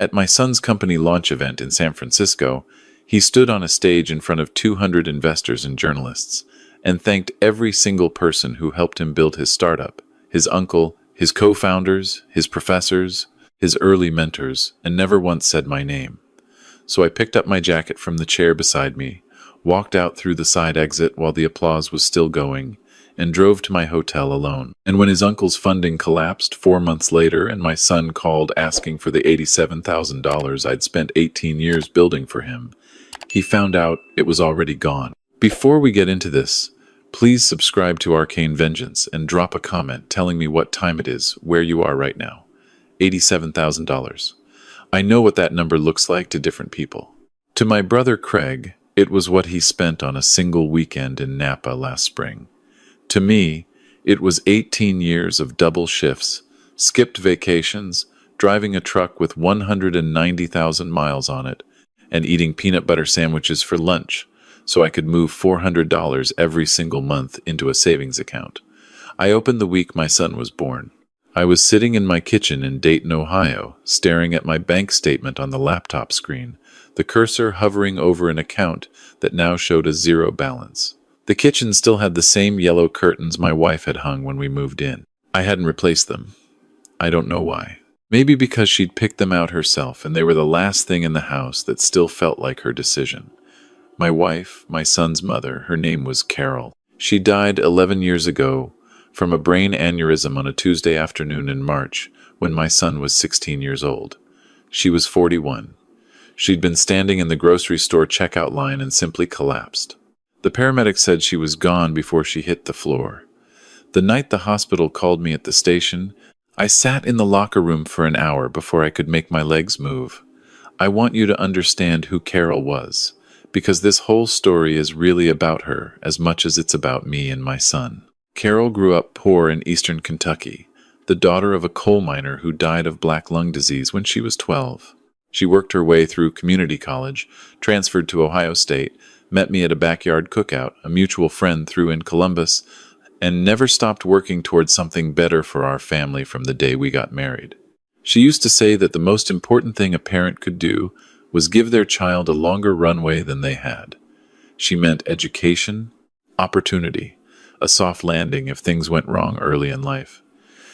At my son's company launch event in San Francisco, he stood on a stage in front of 200 investors and journalists and thanked every single person who helped him build his startup, his uncle, his co-founders, his professors, his early mentors, and never once said my name. So I picked up my jacket from the chair beside me, walked out through the side exit while the applause was still going, and drove to my hotel alone. And when his uncle's funding collapsed 4 months later and my son called asking for the $87,000 I'd spent 18 years building for him, he found out it was already gone. Before we get into this, please subscribe to Arcane Vengeance and drop a comment telling me what time it is, where you are right now. $87,000. I know what that number looks like to different people. To my brother Craig, it was what he spent on a single weekend in Napa last spring. To me, it was 18 years of double shifts, skipped vacations, driving a truck with 190,000 miles on it, and eating peanut butter sandwiches for lunch so I could move $400 every single month into a savings account. I opened the week my son was born. I was sitting in my kitchen in Dayton, Ohio, staring at my bank statement on the laptop screen, the cursor hovering over an account that now showed a zero balance. The kitchen still had the same yellow curtains my wife had hung when we moved in. I hadn't replaced them. I don't know why. Maybe because she'd picked them out herself and they were the last thing in the house that still felt like her decision. My wife, my son's mother, her name was Carol. She died 11 years ago from a brain aneurysm on a Tuesday afternoon in March when my son was 16 years old. She was 41. She'd been standing in the grocery store checkout line and simply collapsed. The paramedics said she was gone before she hit the floor. The night the hospital called me at the station, I sat in the locker room for an hour before I could make my legs move. I want you to understand who Carol was, because this whole story is really about her as much as it's about me and my son. Carol grew up poor in eastern Kentucky, the daughter of a coal miner who died of black lung disease when she was 12. She worked her way through community college, transferred to Ohio State, met me at a backyard cookout a mutual friend threw in Columbus, and never stopped working towards something better for our family from the day we got married. She used to say that the most important thing a parent could do was give their child a longer runway than they had. She meant education, opportunity, a soft landing if things went wrong early in life.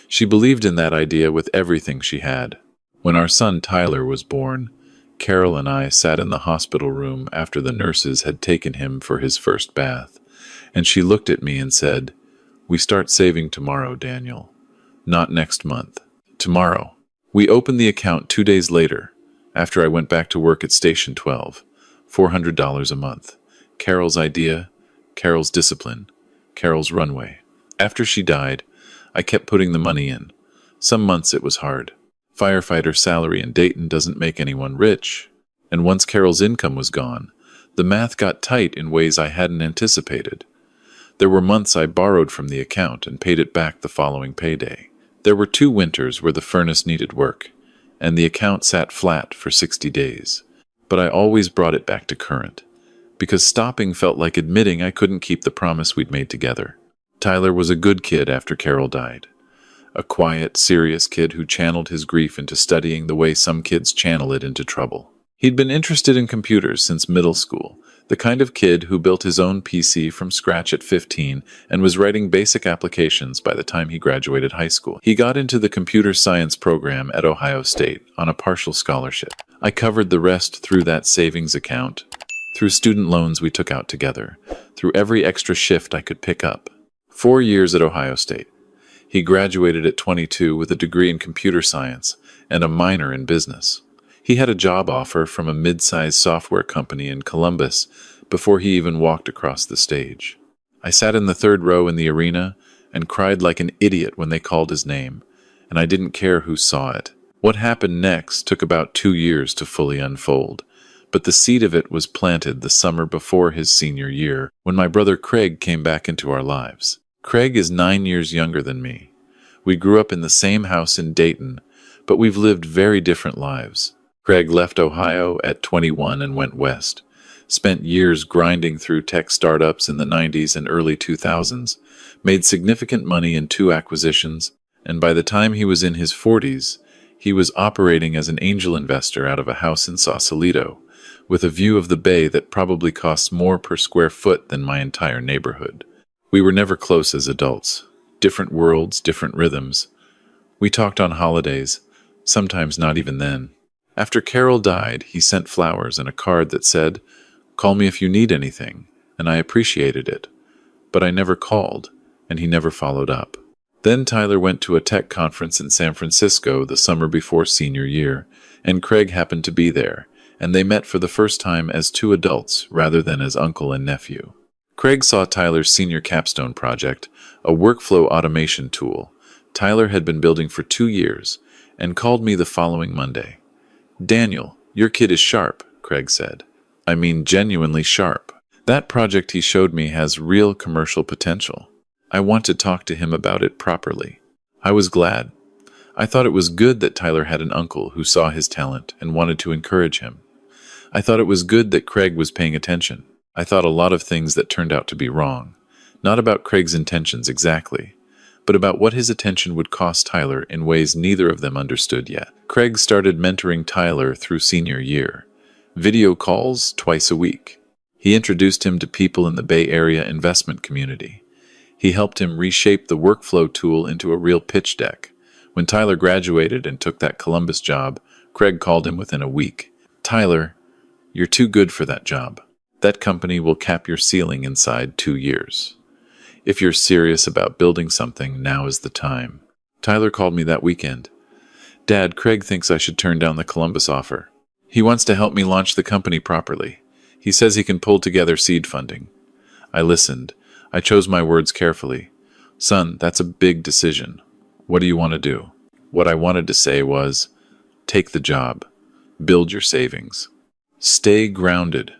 She believed in that idea with everything she had. When our son Tyler was born, Carol and I sat in the hospital room after the nurses had taken him for his first bath, and she looked at me and said, "We start saving tomorrow, Daniel. Not next month. Tomorrow." We opened the account 2 days later, after I went back to work at Station 12, $400 a month. Carol's idea, Carol's discipline, Carol's runway. After she died, I kept putting the money in. Some months it was hard. Firefighter salary in Dayton doesn't make anyone rich, and once Carol's income was gone, the math got tight in ways I hadn't anticipated. There were months I borrowed from the account and paid it back the following payday. There were 2 winters where the furnace needed work, and the account sat flat for 60 days. But I always brought it back to current, because stopping felt like admitting I couldn't keep the promise we'd made together. Tyler was a good kid after Carol died. A quiet, serious kid who channeled his grief into studying the way some kids channel it into trouble. He'd been interested in computers since middle school, the kind of kid who built his own PC from scratch at 15 and was writing basic applications by the time he graduated high school. He got into the computer science program at Ohio State on a partial scholarship. I covered the rest through that savings account, through student loans we took out together, through every extra shift I could pick up. 4 years at Ohio State. He graduated at 22 with a degree in computer science and a minor in business. He had a job offer from a mid-sized software company in Columbus before he even walked across the stage. I sat in the 3rd row in the arena and cried like an idiot when they called his name, and I didn't care who saw it. What happened next took about 2 years to fully unfold, but the seed of it was planted the summer before his senior year when my brother Craig came back into our lives. Craig is 9 years younger than me. We grew up in the same house in Dayton, but we've lived very different lives. Craig left Ohio at 21 and went west, spent years grinding through tech startups in the 90s and early 2000s, made significant money in 2 acquisitions, and by the time he was in his 40s, He was operating as an angel investor out of a house in Sausalito, with a view of the bay that probably costs more per square foot than my entire neighborhood. We were never close as adults. Different worlds, different rhythms. We talked on holidays, sometimes not even then. After Carol died, he sent flowers and a card that said, "Call me if you need anything," and I appreciated it. But I never called, and he never followed up. Then Tyler went to a tech conference in San Francisco the summer before senior year, and Craig happened to be there, and they met for the first time as two adults rather than as uncle and nephew. Craig saw Tyler's senior capstone project, a workflow automation tool Tyler had been building for 2 years, and called me the following Monday. "Daniel, your kid is sharp," Craig said. "I mean genuinely sharp. That project he showed me has real commercial potential. I want to talk to him about it properly." I was glad. I thought it was good that Tyler had an uncle who saw his talent and wanted to encourage him. I thought it was good that Craig was paying attention. I thought a lot of things that turned out to be wrong. Not about Craig's intentions exactly, but about what his attention would cost Tyler in ways neither of them understood yet. Craig started mentoring Tyler through senior year. Video calls twice a week. He introduced him to people in the Bay Area investment community. He helped him reshape the workflow tool into a real pitch deck. When Tyler graduated and took that Columbus job, Craig called him within a week. "Tyler, you're too good for that job. That company will cap your ceiling inside 2 years. If you're serious about building something, now is the time." Tyler called me that weekend. "Dad, Craig thinks I should turn down the Columbus offer. He wants to help me launch the company properly. He says he can pull together seed funding." I listened. I chose my words carefully. "Son, that's a big decision. What do you want to do?" What I wanted to say was, take the job. Build your savings. Stay grounded.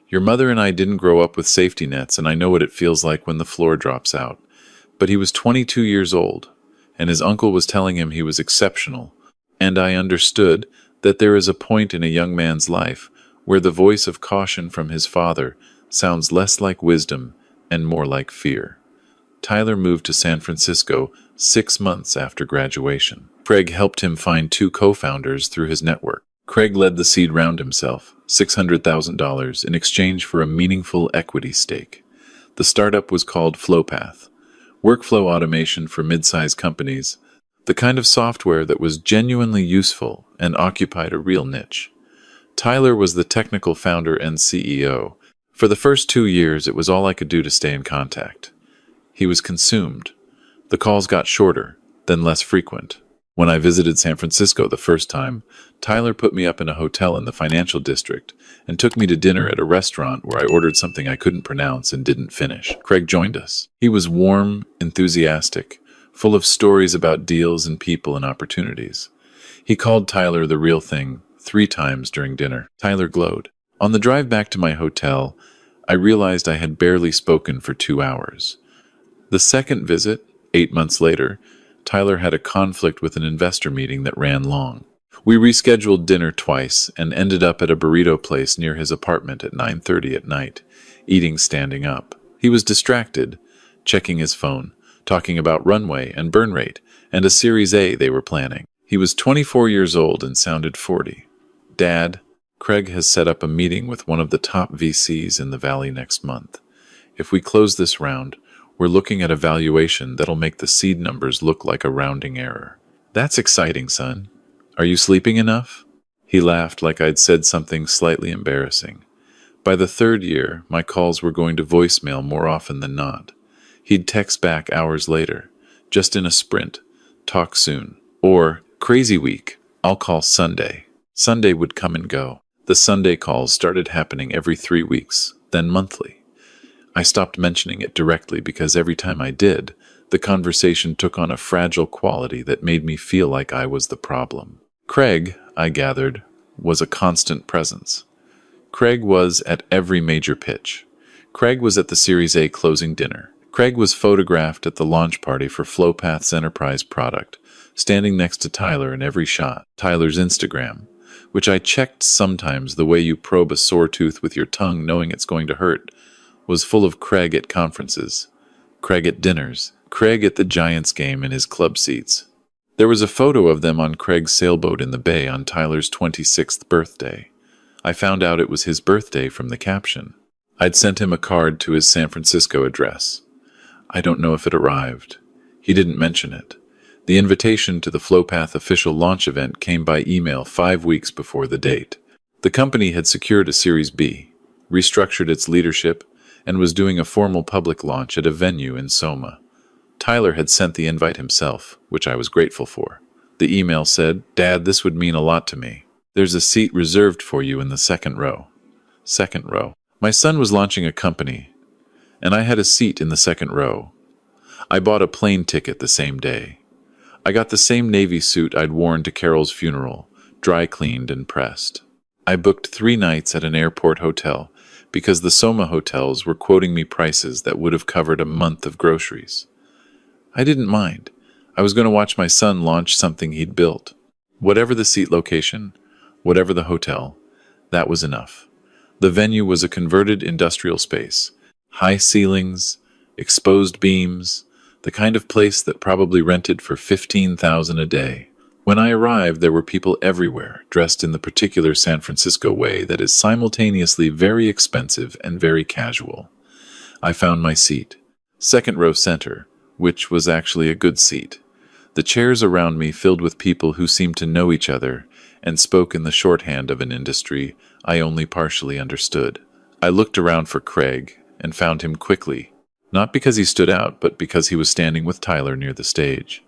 Your mother and I didn't grow up with safety nets, and I know what it feels like when the floor drops out. But he was 22 years old, and his uncle was telling him he was exceptional, and I understood that there is a point in a young man's life where the voice of caution from his father sounds less like wisdom and more like fear. Tyler moved to San Francisco 6 months after graduation. Craig helped him find 2 co-founders through his network. Craig led the seed round himself, $600,000, in exchange for a meaningful equity stake. The startup was called FlowPath, workflow automation for mid-sized companies, the kind of software that was genuinely useful and occupied a real niche. Tyler was the technical founder and CEO. For the first 2 years, it was all I could do to stay in contact. He was consumed. The calls got shorter, then less frequent. When I visited San Francisco the first time, Tyler put me up in a hotel in the financial district and took me to dinner at a restaurant where I ordered something I couldn't pronounce and didn't finish. Craig joined us. He was warm, enthusiastic, full of stories about deals and people and opportunities. He called Tyler the real thing 3 times during dinner. Tyler glowed. On the drive back to my hotel, I realized I had barely spoken for 2 hours. The second visit, 8 months later, Tyler had a conflict with an investor meeting that ran long. We rescheduled dinner twice and ended up at a burrito place near his apartment at 9:30 at night, eating standing up. He was distracted, checking his phone, talking about runway and burn rate and a Series A they were planning. He was 24 years old and sounded 40. "Dad, Craig has set up a meeting with one of the top VCs in the Valley next month. If we close this round, we're looking at a valuation that'll make the seed numbers look like a rounding error." "That's exciting, son. Are you sleeping enough?" He laughed like I'd said something slightly embarrassing. By the 3rd year, my calls were going to voicemail more often than not. He'd text back hours later, just in a sprint, "Talk soon." Or, "Crazy week, I'll call Sunday." Sunday would come and go. The Sunday calls started happening every 3 weeks, then monthly. I stopped mentioning it directly because every time I did, the conversation took on a fragile quality that made me feel like I was the problem. Craig, I gathered, was a constant presence. Craig was at every major pitch. Craig was at the Series A closing dinner. Craig was photographed at the launch party for FlowPath's enterprise product, standing next to Tyler in every shot. Tyler's Instagram, which I checked sometimes the way you probe a sore tooth with your tongue knowing it's going to hurt, was full of Craig at conferences, Craig at dinners, Craig at the Giants game in his club seats. There was a photo of them on Craig's sailboat in the bay on Tyler's 26th birthday. I found out it was his birthday from the caption. I'd sent him a card to his San Francisco address. I don't know if it arrived. He didn't mention it. The invitation to the Flowpath official launch event came by email 5 weeks before the date. The company had secured a Series B, restructured its leadership, and was doing a formal public launch at a venue in Soma. Tyler had sent the invite himself, which I was grateful for. The email said, "Dad, this would mean a lot to me. There's a seat reserved for you in the second row." Second row. My son was launching a company, and I had a seat in the second row. I bought a plane ticket the same day. I got the same Navy suit I'd worn to Carol's funeral, dry cleaned and pressed. I booked 3 nights at an airport hotel because the Soma hotels were quoting me prices that would have covered a month of groceries. I didn't mind. I was going to watch my son launch something he'd built. Whatever the seat location, whatever the hotel, that was enough. The venue was a converted industrial space. High ceilings, exposed beams, the kind of place that probably rented for $15,000 a day. When I arrived, there were people everywhere, dressed in the particular San Francisco way that is simultaneously very expensive and very casual. I found my seat, second row center, which was actually a good seat. The chairs around me filled with people who seemed to know each other and spoke in the shorthand of an industry I only partially understood. I looked around for Craig and found him quickly, not because he stood out, but because he was standing with Tyler near the stage.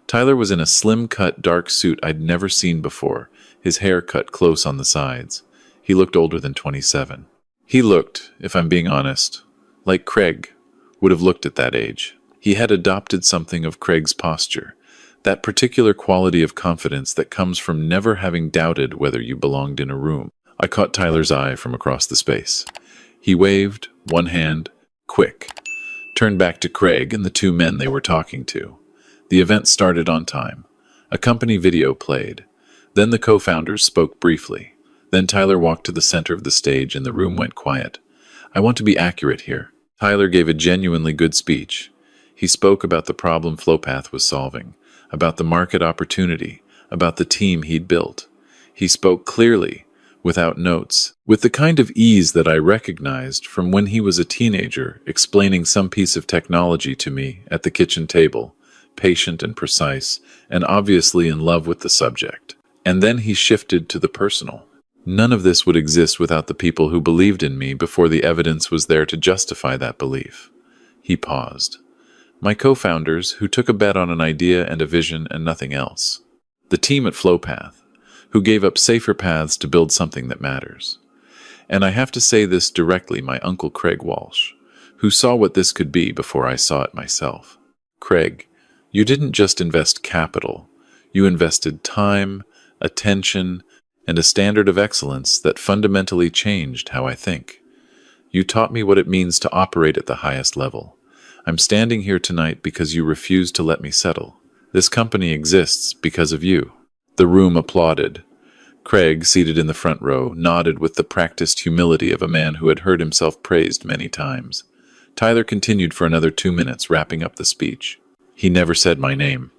Tyler was in a slim-cut dark suit I'd never seen before, his hair cut close on the sides. He looked older than 27. He looked, if I'm being honest, like Craig would have looked at that age. He had adopted something of Craig's posture, that particular quality of confidence that comes from never having doubted whether you belonged in a room. I caught Tyler's eye from across the space. He waved, one hand, quick, turned back to Craig and the 2 men they were talking to. The event started on time. A company video played. Then the co-founders spoke briefly. Then Tyler walked to the center of the stage and the room went quiet. I want to be accurate here. Tyler gave a genuinely good speech. He spoke about the problem Flowpath was solving, about the market opportunity, about the team he'd built. He spoke clearly, without notes, with the kind of ease that I recognized from when he was a teenager explaining some piece of technology to me at the kitchen table, patient and precise, and obviously in love with the subject. And then he shifted to the personal. None of this would exist without the people who believed in me before the evidence was there to justify that belief. He paused. My co-founders, who took a bet on an idea and a vision and nothing else. The team at Flowpath, who gave up safer paths to build something that matters. And I have to say this directly, my uncle Craig Walsh, who saw what this could be before I saw it myself. Craig, you didn't just invest capital. You invested time, attention, and a standard of excellence that fundamentally changed how I think. You taught me what it means to operate at the highest level. I'm standing here tonight because you refused to let me settle. This company exists because of you. The room applauded. Craig, seated in the front row, nodded with the practiced humility of a man who had heard himself praised many times. Tyler continued for another 2 minutes, wrapping up the speech. He never said my name.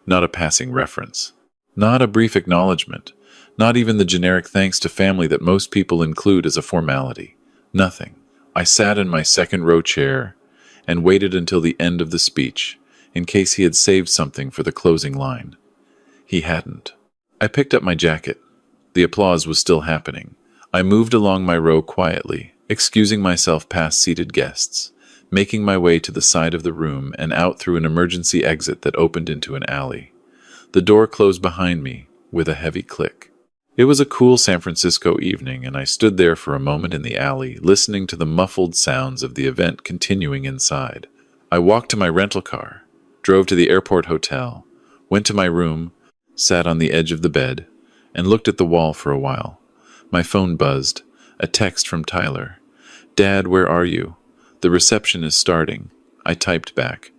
Not a passing reference. Not a brief acknowledgement. Not even the generic thanks to family that most people include as a formality. Nothing. I sat in my second row chair and waited until the end of the speech, in case he had saved something for the closing line. He hadn't. I picked up my jacket. The applause was still happening. I moved along my row quietly, excusing myself past seated guests, making my way to the side of the room and out through an emergency exit that opened into an alley. The door closed behind me with a heavy click. It was a cool San Francisco evening, and I stood there for a moment in the alley, listening to the muffled sounds of the event continuing inside. I walked to my rental car, drove to the airport hotel, went to my room, sat on the edge of the bed, and looked at the wall for a while. My phone buzzed. A text from Tyler. "Dad, where are you? The reception is starting." I typed back.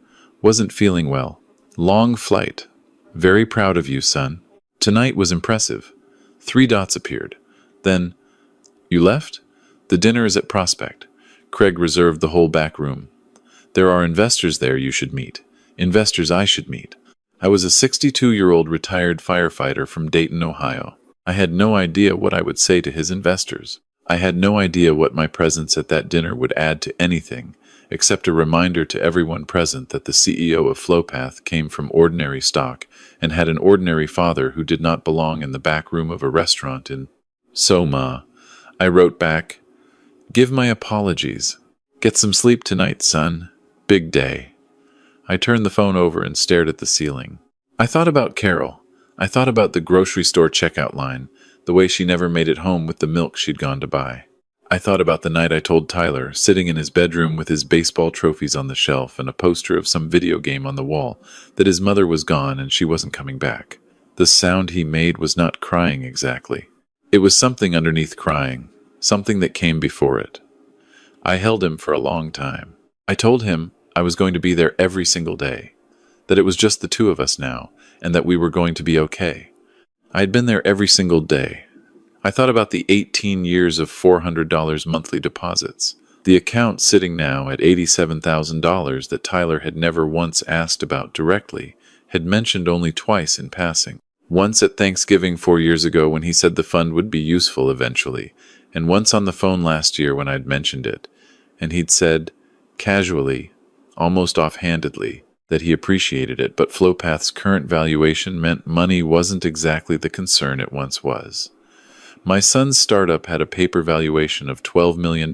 "Wasn't feeling well. Long flight. Very proud of you, son." Tonight was impressive. 3 dots appeared. Then, "You left? The dinner is at Prospect. Craig reserved the whole back room. There are investors there you should meet. Investors I should meet." I was a 62-year-old retired firefighter from Dayton, Ohio. I had no idea what I would say to his investors. I had no idea what my presence at that dinner would add to anything, except a reminder to everyone present that the CEO of Flowpath came from ordinary stock and had an ordinary father who did not belong in the back room of a restaurant in Soma. I wrote back, "Give my apologies. Get some sleep tonight, son. Big day." I turned the phone over and stared at the ceiling. I thought about Carol. I thought about the grocery store checkout line, the way she never made it home with the milk she'd gone to buy. I thought about the night I told Tyler, sitting in his bedroom with his baseball trophies on the shelf and a poster of some video game on the wall, that his mother was gone and she wasn't coming back. The sound he made was not crying exactly. It was something underneath crying, something that came before it. I held him for a long time. I told him I was going to be there every single day, that it was just the two of us now, and that we were going to be okay. I had been there every single day. I thought about the 18 years of $400 monthly deposits, the account sitting now at $87,000 that Tyler had never once asked about directly, had mentioned only twice in passing. Once at Thanksgiving 4 years ago when he said the fund would be useful eventually, and once on the phone last year when I'd mentioned it, and he'd said, casually, almost offhandedly, that he appreciated it, but Flowpath's current valuation meant money wasn't exactly the concern it once was. My son's startup had a paper valuation of $12 million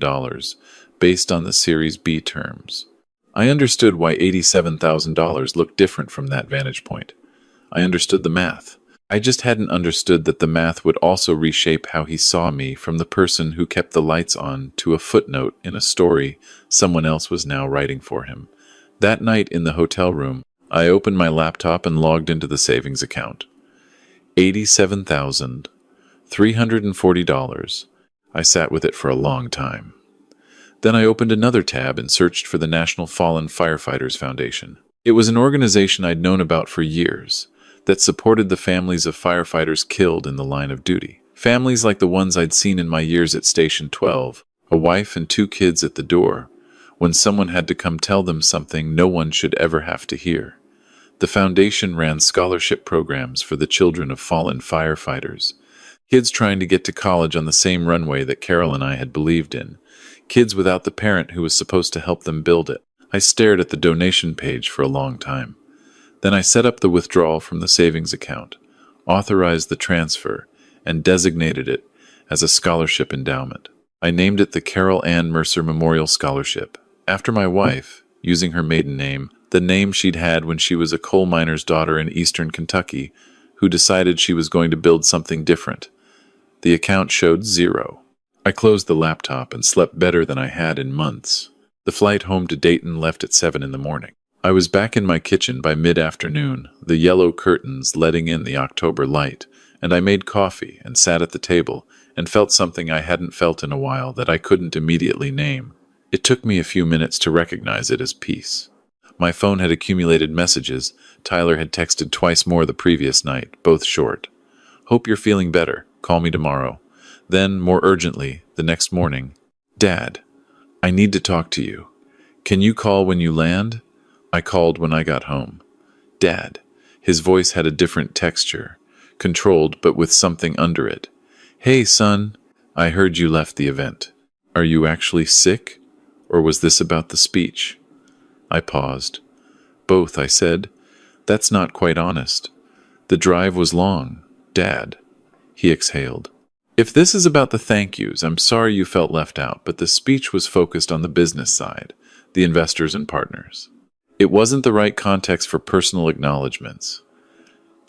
based on the Series B terms. I understood why $87,000 looked different from that vantage point. I understood the math. I just hadn't understood that the math would also reshape how he saw me from the person who kept the lights on to a footnote in a story someone else was now writing for him. That night in the hotel room, I opened my laptop and logged into the savings account. $87,340. I sat with it for a long time. Then I opened another tab and searched for the National Fallen Firefighters Foundation. It was an organization I'd known about for years that supported the families of firefighters killed in the line of duty. Families like the ones I'd seen in my years at Station 12, a wife and 2 kids at the door, when someone had to come tell them something no one should ever have to hear. The foundation ran scholarship programs for the children of fallen firefighters, kids trying to get to college on the same runway that Carol and I had believed in, kids without the parent who was supposed to help them build it. I stared at the donation page for a long time. Then I set up the withdrawal from the savings account, authorized the transfer, and designated it as a scholarship endowment. I named it the Carol Ann Mercer Memorial Scholarship, after my wife, using her maiden name, the name she'd had when she was a coal miner's daughter in eastern Kentucky, who decided she was going to build something different. The account showed 0. I closed the laptop and slept better than I had in months. The flight home to Dayton left at 7 in the morning. I was back in my kitchen by mid-afternoon, the yellow curtains letting in the October light, and I made coffee and sat at the table and felt something I hadn't felt in a while that I couldn't immediately name. It took me a few minutes to recognize it as peace. My phone had accumulated messages. Tyler had texted twice more the previous night, both short. "Hope you're feeling better. Call me tomorrow." Then, more urgently, the next morning, "Dad, I need to talk to you. Can you call when you land?" I called when I got home. "Dad." His voice had a different texture, controlled but with something under it. "Hey, son, I heard you left the event. Are you actually sick? Or was this about the speech?" I paused. "Both," I said. "That's not quite honest. The drive was long, Dad." He exhaled. "If this is about the thank yous, I'm sorry you felt left out, but the speech was focused on the business side, the investors and partners. It wasn't the right context for personal acknowledgments."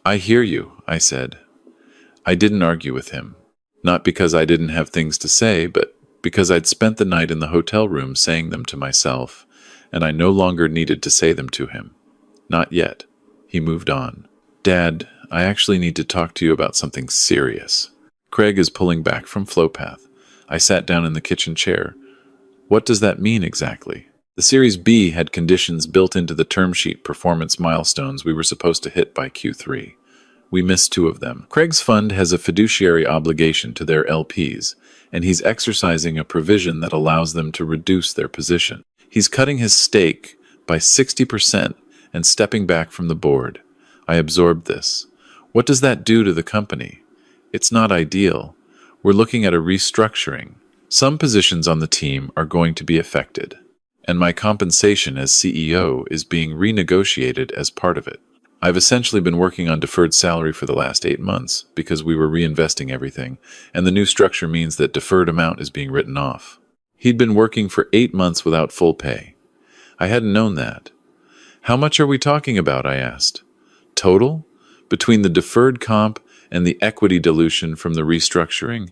"I hear you," I said. I didn't argue with him, not because I didn't have things to say, but because I'd spent the night in the hotel room saying them to myself, and I no longer needed to say them to him. Not yet. He moved on. "Dad, I actually need to talk to you about something serious. Craig is pulling back from Flowpath." I sat down in the kitchen chair. "What does that mean exactly?" The Series B had conditions built into the term sheet performance milestones we were supposed to hit by Q3. We missed 2 of them. Craig's fund has a fiduciary obligation to their LPs, and he's exercising a provision that allows them to reduce their position. He's cutting his stake by 60% and stepping back from the board. I absorbed this. What does that do to the company? It's not ideal. We're looking at a restructuring. Some positions on the team are going to be affected, and my compensation as CEO is being renegotiated as part of it. I've essentially been working on deferred salary for the last 8 months because we were reinvesting everything, and the new structure means that deferred amount is being written off. He'd been working for 8 months without full pay. I hadn't known that. How much are we talking about? I asked. Total? Between the deferred comp and the equity dilution from the restructuring?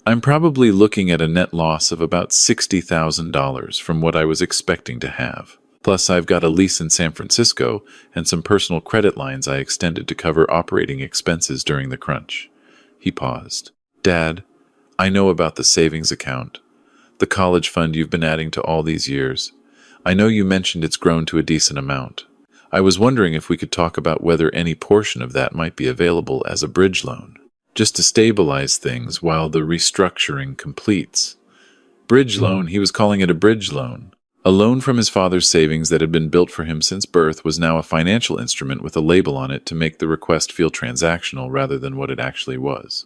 I'm probably looking at a net loss of about $60,000 from what I was expecting to have. Plus, I've got a lease in San Francisco and some personal credit lines I extended to cover operating expenses during the crunch. He paused. Dad, I know about the savings account, the college fund you've been adding to all these years. I know you mentioned it's grown to a decent amount. I was wondering if we could talk about whether any portion of that might be available as a bridge loan, just to stabilize things while the restructuring completes. Bridge loan, he was calling it a bridge loan. A loan from his father's savings that had been built for him since birth was now a financial instrument with a label on it to make the request feel transactional rather than what it actually was.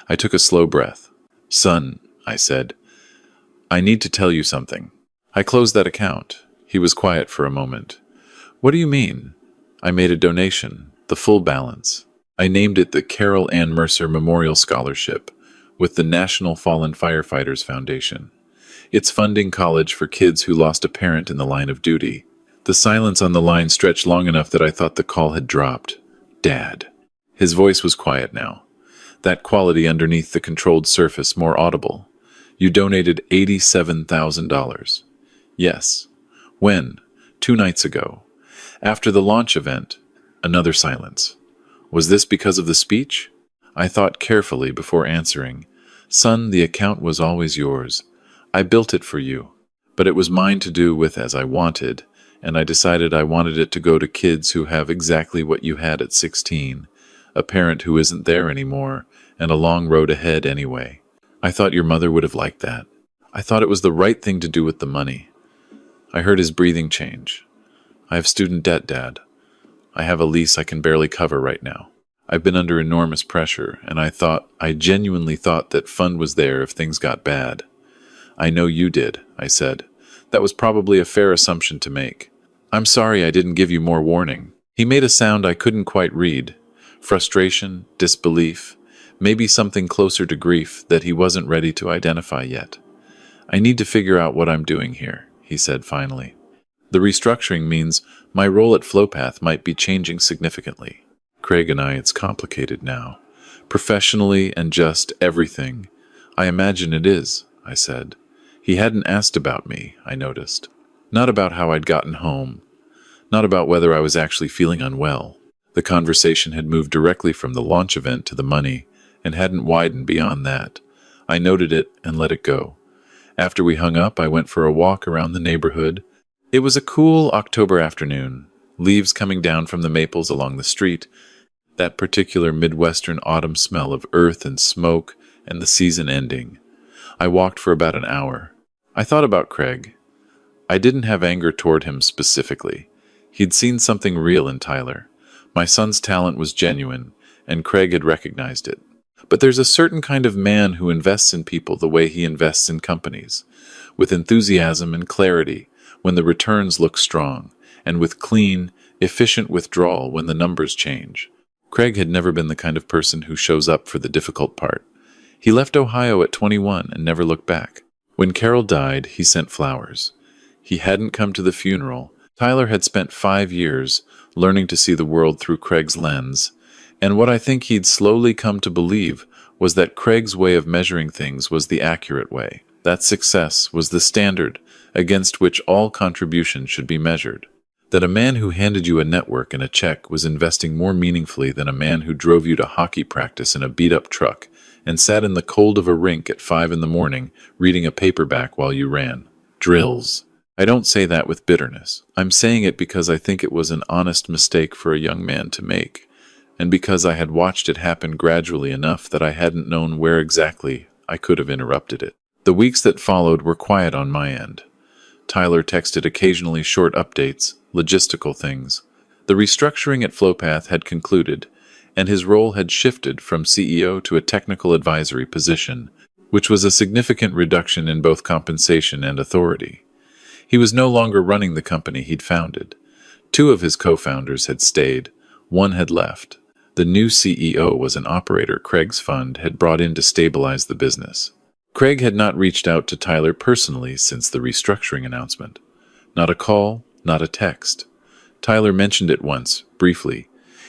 I took a slow breath. Son, I said, I need to tell you something. I closed that account. He was quiet for a moment. What do you mean? I made a donation, the full balance. I named it the Carol Ann Mercer Memorial Scholarship with the National Fallen Firefighters Foundation. It's funding college for kids who lost a parent in the line of duty. The silence on the line stretched long enough that I thought the call had dropped. Dad. His voice was quiet now, that quality underneath the controlled surface more audible. You donated $87,000. Yes. When? 2 nights ago. After the launch event. Another silence. Was this because of the speech? I thought carefully before answering. Son, the account was always yours. I built it for you, but it was mine to do with as I wanted, and I decided I wanted it to go to kids who have exactly what you had at 16, a parent who isn't there anymore, and a long road ahead anyway. I thought your mother would have liked that. I thought it was the right thing to do with the money. I heard his breathing change. I have student debt, Dad. I have a lease I can barely cover right now. I've been under enormous pressure, and I genuinely thought that fund was there if things got bad. I know you did, I said. That was probably a fair assumption to make. I'm sorry I didn't give you more warning. He made a sound I couldn't quite read. Frustration, disbelief, maybe something closer to grief that he wasn't ready to identify yet. I need to figure out what I'm doing here, he said finally. The restructuring means my role at Flowpath might be changing significantly. Craig and I, it's complicated now. Professionally and just everything. I imagine it is, I said. He hadn't asked about me, I noticed. Not about how I'd gotten home. Not about whether I was actually feeling unwell. The conversation had moved directly from the launch event to the money and hadn't widened beyond that. I noted it and let it go. After we hung up, I went for a walk around the neighborhood. It was a cool October afternoon, leaves coming down from the maples along the street, that particular Midwestern autumn smell of earth and smoke and the season ending. I walked for about an hour. I thought about Craig. I didn't have anger toward him specifically. He'd seen something real in Tyler. My son's talent was genuine, and Craig had recognized it. But there's a certain kind of man who invests in people the way he invests in companies, with enthusiasm and clarity when the returns look strong, and with clean, efficient withdrawal when the numbers change. Craig had never been the kind of person who shows up for the difficult part. He left Ohio at 21 and never looked back. When Carol died, he sent flowers. He hadn't come to the funeral. Tyler had spent 5 years learning to see the world through Craig's lens, and what I think he'd slowly come to believe was that Craig's way of measuring things was the accurate way. That success was the standard against which all contributions should be measured. That a man who handed you a network and a check was investing more meaningfully than a man who drove you to hockey practice in a beat-up truck and sat in the cold of a rink at 5 a.m. reading a paperback while you ran. Drills. I don't say that with bitterness. I'm saying it because I think it was an honest mistake for a young man to make, and because I had watched it happen gradually enough that I hadn't known where exactly I could have interrupted it. The weeks that followed were quiet on my end. Tyler texted occasionally short updates, logistical things. The restructuring at Flowpath had concluded, and his role had shifted from CEO to a technical advisory position, which was a significant reduction in both compensation and authority. He was no longer running the company he'd founded. Two of his co-founders had stayed, one had left. The new CEO was an operator Craig's fund had brought in to stabilize the business. Craig had not reached out to Tyler personally since the restructuring announcement. Not a call, not a text. Tyler mentioned it once, briefly,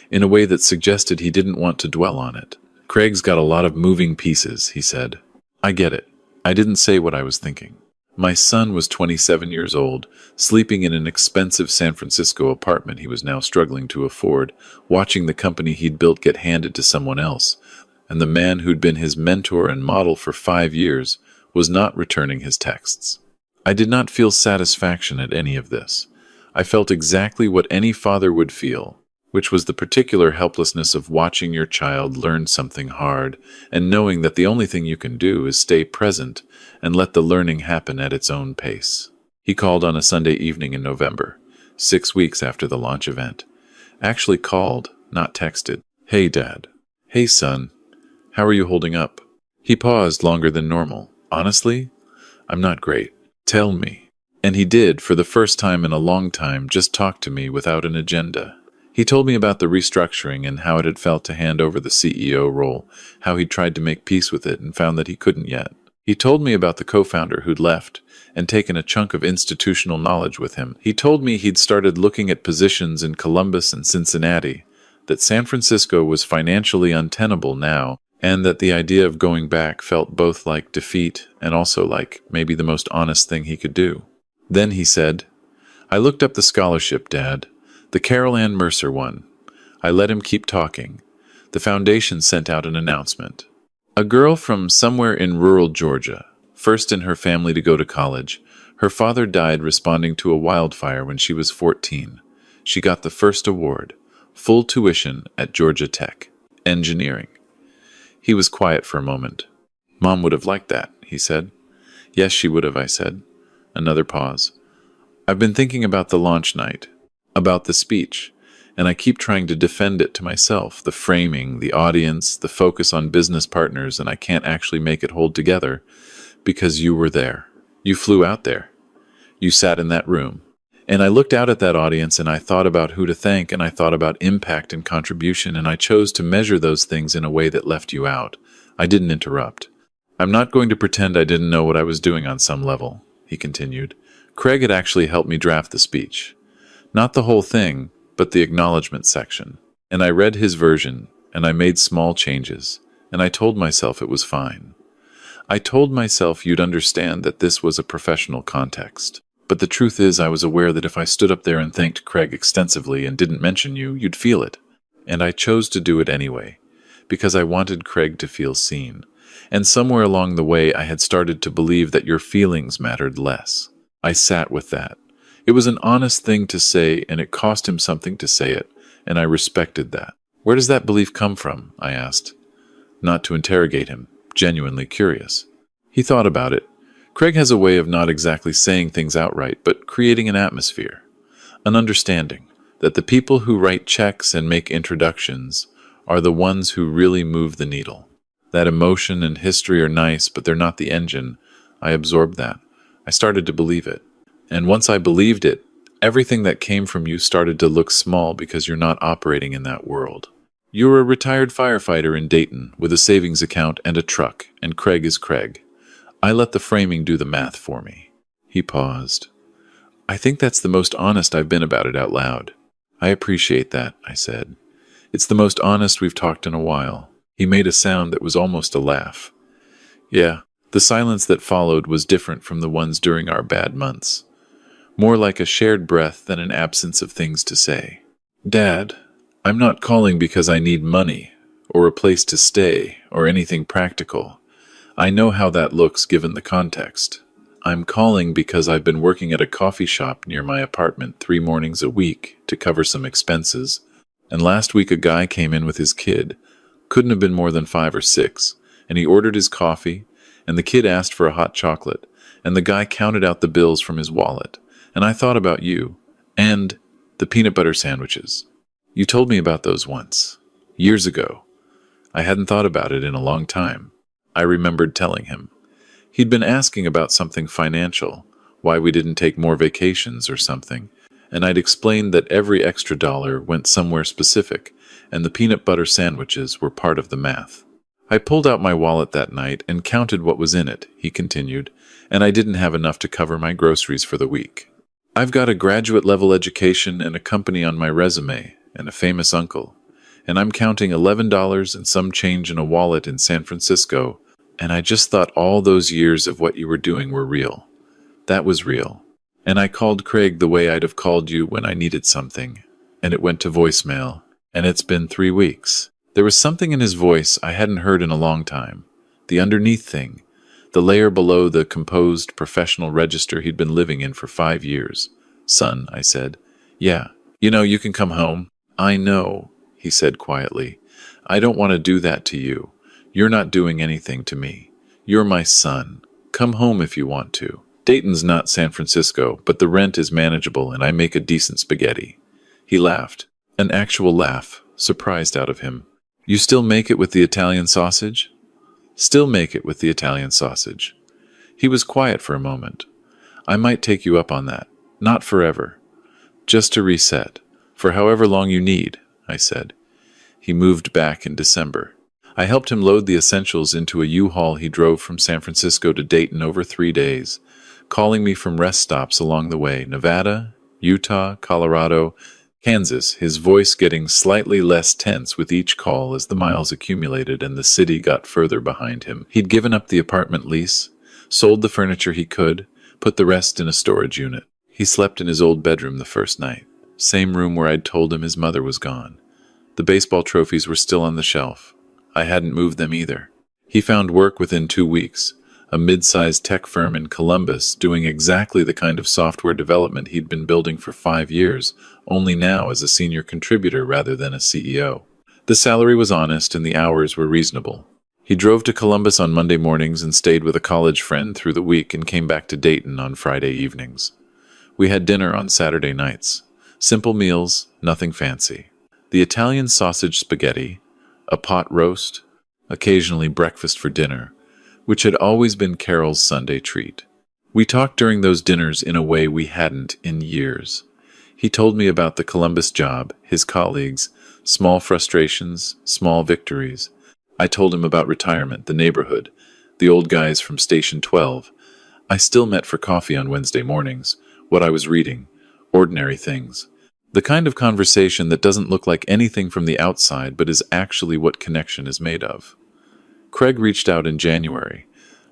in a way that suggested he didn't want to dwell on it. Craig's got a lot of moving pieces, he said. I get it. I didn't say what I was thinking. My son was 27 years old, sleeping in an expensive San Francisco apartment he was now struggling to afford, watching the company he'd built get handed to someone else, and the man who'd been his mentor and model for 5 years was not returning his texts. I did not feel satisfaction at any of this. I felt exactly what any father would feel, which was the particular helplessness of watching your child learn something hard and knowing that the only thing you can do is stay present and let the learning happen at its own pace. He called on a Sunday evening in November, 6 weeks after the launch event. Actually called, not texted. Hey, Dad. Hey, son. How are you holding up? He paused longer than normal. Honestly, I'm not great. Tell me. And he did, for the first time in a long time, just talk to me without an agenda. He told me about the restructuring and how it had felt to hand over the CEO role, how he'd tried to make peace with it and found that he couldn't yet. He told me about the co-founder who'd left and taken a chunk of institutional knowledge with him. He told me he'd started looking at positions in Columbus and Cincinnati, that San Francisco was financially untenable now, and that the idea of going back felt both like defeat and also like maybe the most honest thing he could do. Then he said, I looked up the scholarship, Dad. The Carol Ann Mercer one. I let him keep talking. The foundation sent out an announcement. A girl from somewhere in rural Georgia, first in her family to go to college. Her father died responding to a wildfire when she was 14. She got the first award, full tuition at Georgia Tech, engineering. He was quiet for a moment. Mom would have liked that, he said. Yes, she would have, I said. Another pause. I've been thinking about the launch night, about the speech, and I keep trying to defend it to myself, the framing, the audience, the focus on business partners, and I can't actually make it hold together because you were there. You flew out there. You sat in that room. And I looked out at that audience and I thought about who to thank and I thought about impact and contribution and I chose to measure those things in a way that left you out. I didn't interrupt. I'm not going to pretend I didn't know what I was doing on some level, he continued. Craig had actually helped me draft the speech. Not the whole thing, but the acknowledgement section. And I read his version, and I made small changes, and I told myself it was fine. I told myself you'd understand that this was a professional context. But the truth is I was aware that if I stood up there and thanked Craig extensively and didn't mention you, you'd feel it. And I chose to do it anyway, because I wanted Craig to feel seen. And somewhere along the way I had started to believe that your feelings mattered less. I sat with that. It was an honest thing to say, and it cost him something to say it, and I respected that. Where does that belief come from? I asked. Not to interrogate him, genuinely curious. He thought about it. Craig has a way of not exactly saying things outright, but creating an atmosphere, an understanding that the people who write checks and make introductions are the ones who really move the needle. That emotion and history are nice, but they're not the engine. I absorbed that. I started to believe it. And once I believed it, everything that came from you started to look small because you're not operating in that world. You're a retired firefighter in Dayton with a savings account and a truck, and Craig is Craig. I let the framing do the math for me. He paused. I think that's the most honest I've been about it out loud. I appreciate that, I said. It's the most honest we've talked in a while. He made a sound that was almost a laugh. Yeah, the silence that followed was different from the ones during our bad months. More like a shared breath than an absence of things to say. Dad, I'm not calling because I need money, or a place to stay, or anything practical. I know how that looks given the context. I'm calling because I've been working at a coffee shop near my apartment 3 mornings a week to cover some expenses, and last week a guy came in with his kid. Couldn't have been more than 5 or 6, and he ordered his coffee, and the kid asked for a hot chocolate, and the guy counted out the bills from his wallet, and I thought about you, and the peanut butter sandwiches. You told me about those once. Years ago. I hadn't thought about it in a long time. I remembered telling him. He'd been asking about something financial, why we didn't take more vacations or something, and I'd explained that every extra dollar went somewhere specific, and the peanut butter sandwiches were part of the math. I pulled out my wallet that night and counted what was in it, he continued, and I didn't have enough to cover my groceries for the week. I've got a graduate-level education and a company on my resume, and a famous uncle, and I'm counting $11 and some change in a wallet in San Francisco, and I just thought all those years of what you were doing were real. That was real. And I called Craig the way I'd have called you when I needed something, and it went to voicemail, and it's been 3 weeks. There was something in his voice I hadn't heard in a long time. The underneath thing. The layer below the composed, professional register he'd been living in for 5 years. Son, I said. Yeah. You can come home. I know, he said quietly. I don't want to do that to you. You're not doing anything to me. You're my son. Come home if you want to. Dayton's not San Francisco, but the rent is manageable and I make a decent spaghetti. He laughed. An actual laugh, surprised out of him. You still make it with the Italian sausage? Still make it with the Italian sausage. He was quiet for a moment. I might take you up on that. Not forever. Just to reset. For however long you need, I said. He moved back in December. I helped him load the essentials into a U-Haul he drove from San Francisco to Dayton over 3 days, calling me from rest stops along the way, Nevada, Utah, Colorado, Kansas, his voice getting slightly less tense with each call as the miles accumulated and the city got further behind him. He'd given up the apartment lease, sold the furniture he could, put the rest in a storage unit. He slept in his old bedroom the first night, same room where I'd told him his mother was gone. The baseball trophies were still on the shelf. I hadn't moved them either. He found work within 2 weeks, a mid-sized tech firm in Columbus doing exactly the kind of software development he'd been building for 5 years, only now as a senior contributor rather than a CEO. The salary was honest and the hours were reasonable. He drove to Columbus on Monday mornings and stayed with a college friend through the week and came back to Dayton on Friday evenings. We had dinner on Saturday nights. Simple meals, nothing fancy. The Italian sausage spaghetti, a pot roast, occasionally breakfast for dinner, which had always been Carol's Sunday treat. We talked during those dinners in a way we hadn't in years. He told me about the Columbus job, his colleagues, small frustrations, small victories. I told him about retirement, the neighborhood, the old guys from Station 12. I still met for coffee on Wednesday mornings, what I was reading, ordinary things. The kind of conversation that doesn't look like anything from the outside but is actually what connection is made of. Craig reached out in January,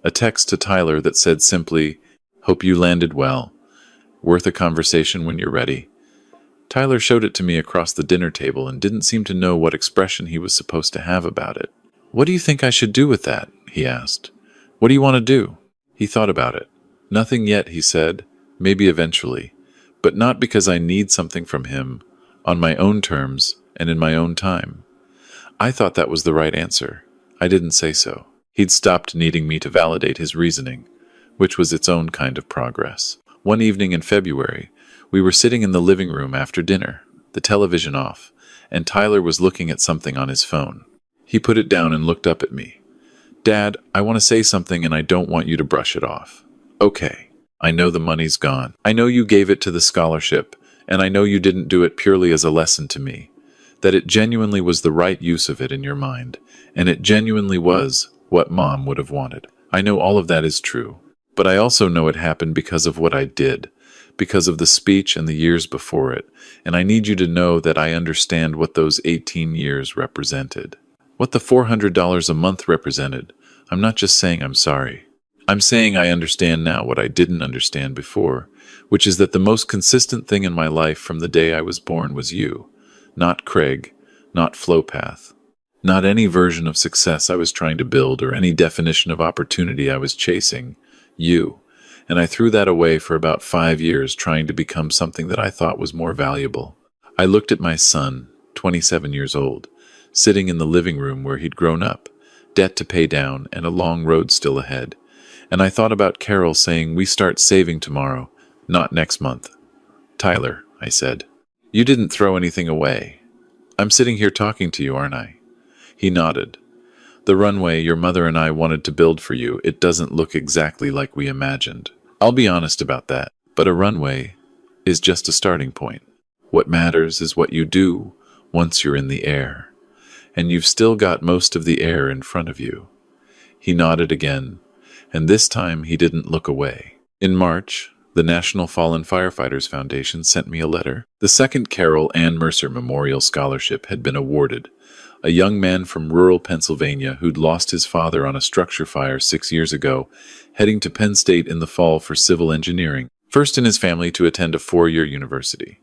a text to Tyler that said simply, "Hope you landed well. Worth a conversation when you're ready." Tyler showed it to me across the dinner table and didn't seem to know what expression he was supposed to have about it. "What do you think I should do with that?" he asked. "What do you want to do?" He thought about it. "Nothing yet," he said. "Maybe eventually. But not because I need something from him, on my own terms and in my own time." I thought that was the right answer. I didn't say so. He'd stopped needing me to validate his reasoning, which was its own kind of progress. One evening in February, we were sitting in the living room after dinner, the television off, and Tyler was looking at something on his phone. He put it down and looked up at me. "Dad, I want to say something and I don't want you to brush it off." "Okay. I know the money's gone. I know you gave it to the scholarship, and I know you didn't do it purely as a lesson to me, that it genuinely was the right use of it in your mind, and it genuinely was what Mom would have wanted. I know all of that is true, but I also know it happened because of what I did, because of the speech and the years before it, and I need you to know that I understand what those 18 years represented. What the $400 a month represented. I'm not just saying I'm sorry. I'm saying I understand now what I didn't understand before, which is that the most consistent thing in my life from the day I was born was you. Not Craig, not Flowpath, not any version of success I was trying to build or any definition of opportunity I was chasing. You. And I threw that away for about 5 years trying to become something that I thought was more valuable. I looked at my son, 27 years old, sitting in the living room where he'd grown up, debt to pay down and a long road still ahead. And I thought about Carol saying we start saving tomorrow, not next month. "Tyler," I said, "you didn't throw anything away." I'm sitting here talking to you, aren't I? He nodded. The runway your mother and I wanted to build for you, it doesn't look exactly like we imagined. I'll be honest about that, but a runway is just a starting point. What matters is what you do once you're in the air, and you've still got most of the air in front of you. He nodded again, and this time he didn't look away. In March, the National Fallen Firefighters Foundation sent me a letter. The second Carol Ann Mercer Memorial Scholarship had been awarded. A young man from rural Pennsylvania who'd lost his father on a structure fire 6 years ago, heading to Penn State in the fall for civil engineering, first in his family to attend a 4-year university.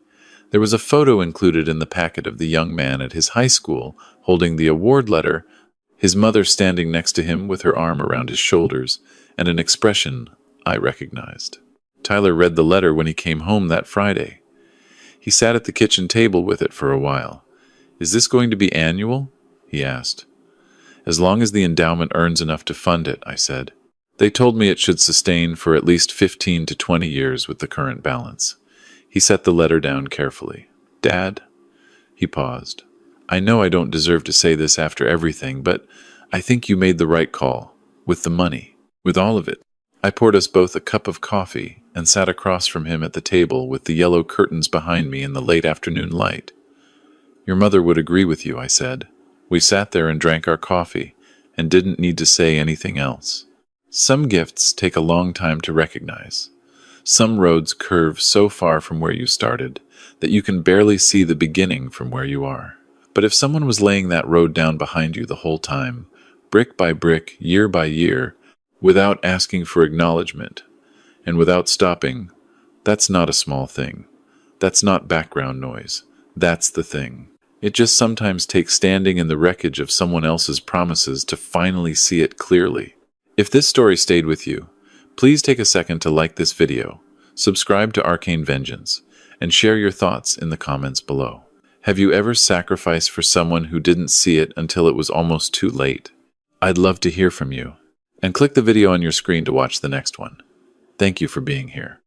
There was a photo included in the packet of the young man at his high school holding the award letter, his mother standing next to him with her arm around his shoulders, and an expression I recognized. Tyler read the letter when he came home that Friday. He sat at the kitchen table with it for a while. "Is this going to be annual?" he asked. "As long as the endowment earns enough to fund it," I said. "They told me it should sustain for at least 15 to 20 years with the current balance." He set the letter down carefully. "Dad?" He paused. "I know I don't deserve to say this after everything, but I think you made the right call. With the money. With all of it." I poured us both a cup of coffee and sat across from him at the table with the yellow curtains behind me in the late afternoon light. "Your mother would agree with you," I said. We sat there and drank our coffee and didn't need to say anything else. Some gifts take a long time to recognize. Some roads curve so far from where you started that you can barely see the beginning from where you are. But if someone was laying that road down behind you the whole time, brick by brick, year by year, without asking for acknowledgement, and without stopping, that's not a small thing. That's not background noise. That's the thing. It just sometimes takes standing in the wreckage of someone else's promises to finally see it clearly. If this story stayed with you, please take a second to like this video, subscribe to Arcane Vengeance, and share your thoughts in the comments below. Have you ever sacrificed for someone who didn't see it until it was almost too late? I'd love to hear from you. And click the video on your screen to watch the next one. Thank you for being here.